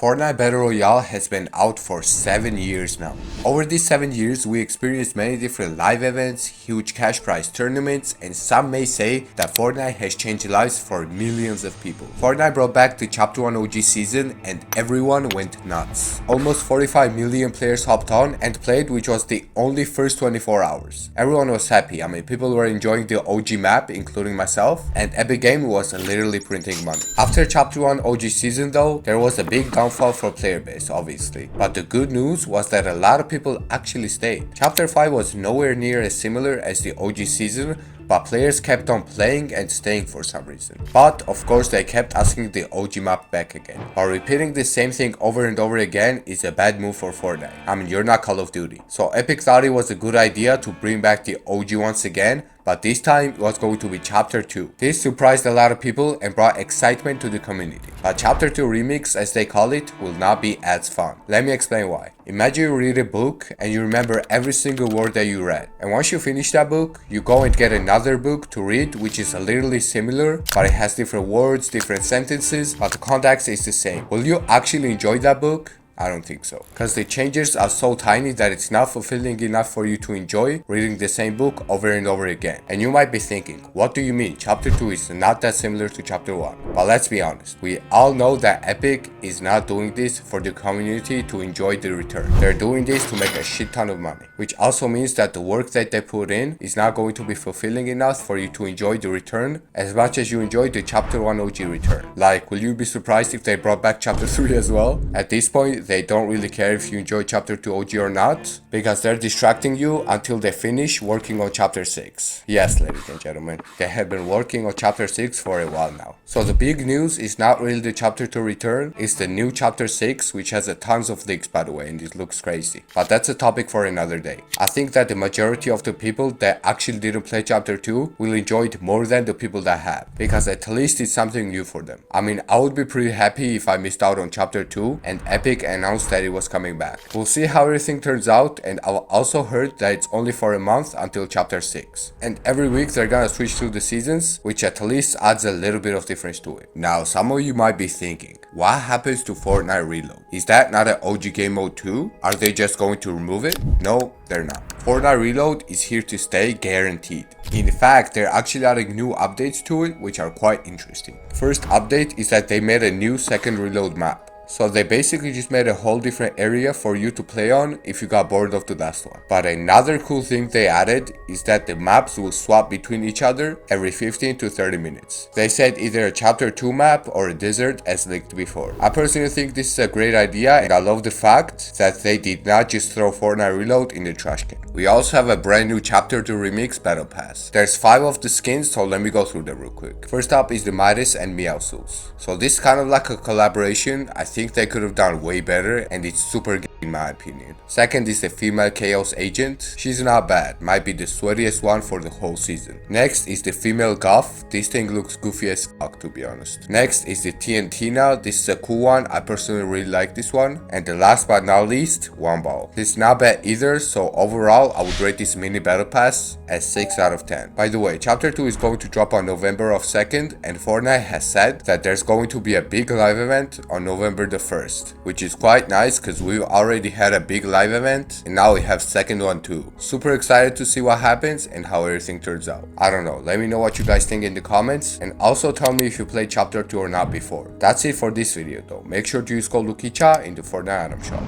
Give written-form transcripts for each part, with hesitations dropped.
Fortnite Battle Royale has been out for 7 years now. Over these 7 years, we experienced many different live events, huge cash prize tournaments, and some may say that Fortnite has changed lives for millions of people. Fortnite brought back the Chapter 1 OG season and everyone went nuts. Almost 45 million players hopped on and played, which was the only first 24 hours. Everyone was happy. People were enjoying the OG map, including myself, and Epic Games was literally printing money. After Chapter 1 OG season though, there was a big downfall for player base, obviously. But the good news was that a lot of people actually stayed. Chapter 5 was nowhere near as similar as the OG season, but players kept on playing and staying for some reason. But of course they kept asking the OG map back again. But repeating the same thing over and over again is a bad move for Fortnite. You're not Call of Duty. So Epic thought it was a good idea to bring back the OG once again, but this time it was going to be Chapter 2. This surprised a lot of people and brought excitement to the community. But Chapter 2 Remix, as they call it, will not be as fun. Let me explain why. Imagine you read a book and you remember every single word that you read. And once you finish that book, you go and get another book to read which is literally similar, but it has different words, different sentences, but the context is the same. Will you actually enjoy that book? I don't think so, because the changes are so tiny that it's not fulfilling enough for you to enjoy reading the same book over and over again. And you might be thinking, what do you mean? Chapter 2 is not that similar to Chapter 1. But let's be honest, we all know that Epic is not doing this for the community to enjoy the return. They're doing this to make a shit ton of money, which also means that the work that they put in is not going to be fulfilling enough for you to enjoy the return as much as you enjoyed the Chapter 1 OG return. Like, will you be surprised if they brought back Chapter 3 as well? At this point, they don't really care if you enjoy Chapter 2 OG or not, because they're distracting you until they finish working on Chapter 6. Yes, ladies and gentlemen, they have been working on Chapter 6 for a while now. So the big news is not really the Chapter 2 return, it's the new Chapter 6, which has a tons of leaks by the way, and it looks crazy. But that's a topic for another day. I think that the majority of the people that actually didn't play Chapter 2 will enjoy it more than the people that have, because at least it's something new for them. I would be pretty happy if I missed out on Chapter 2 and Epic announced that it was coming back. We'll see how everything turns out, and I've also heard that it's only for a month until Chapter 6. And every week they're gonna switch through the seasons, which at least adds a little bit of difference to it. Now, some of you might be thinking, what happens to Fortnite Reload? Is that not an OG game mode too? Are they just going to remove it? No, they're not. Fortnite Reload is here to stay, guaranteed. In fact, they're actually adding new updates to it, which are quite interesting. First update is that they made a new second reload map. So they basically just made a whole different area for you to play on if you got bored of the last one. But another cool thing they added is that the maps will swap between each other every 15 to 30 minutes. They said either a Chapter 2 map or a desert as leaked before. I personally think this is a great idea, and I love the fact that they did not just throw Fortnite Reload in the trash can. We also have a brand new Chapter 2 Remix Battle Pass. There's 5 of the skins, so let me go through them real quick. First up is the Midas and Meowscles. So this is kind of like a collaboration. I think they could have done way better, and it's super good in my opinion. Second is the female Chaos Agent. She's not bad, might be the sweatiest one for the whole season. Next is the female Goth. This thing looks goofy as fuck, to be honest. Next is the TNTina. This is a cool one, I personally really like this one. And the last but not least, Womball. This is not bad either, so overall I would rate this mini battle pass as 6 out of 10. By the way, Chapter 2 is going to drop on November 2nd, and Fortnite has said that there's going to be a big live event on November 1st, which is quite nice because we already had a big live event and now we have second one too. Super excited to see what happens and how everything turns out. I don't know, let me know what you guys think in the comments, and also tell me if you played Chapter 2 or not before. That's it for this video though. Make sure to use code lukicha in the Fortnite item shop.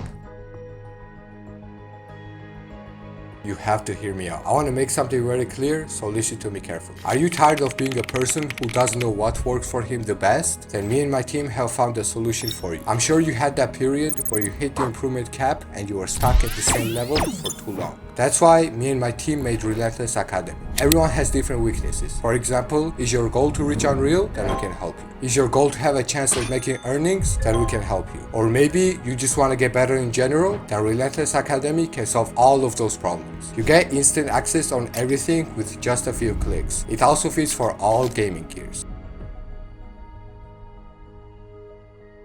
You have to hear me out. I want to make something very clear, so listen to me carefully. Are you tired of being a person who doesn't know what works for him the best? Then me and my team have found a solution for you. I'm sure you had that period where you hit the improvement cap and you were stuck at the same level for too long. That's why me and my team made Relentless Academy. Everyone has different weaknesses. For example, is your goal to reach Unreal? Then we can help you. Is your goal to have a chance of making earnings? Then we can help you. Or maybe you just want to get better in general? Then Relentless Academy can solve all of those problems. You get instant access on everything with just a few clicks. It also fits for all gaming gears.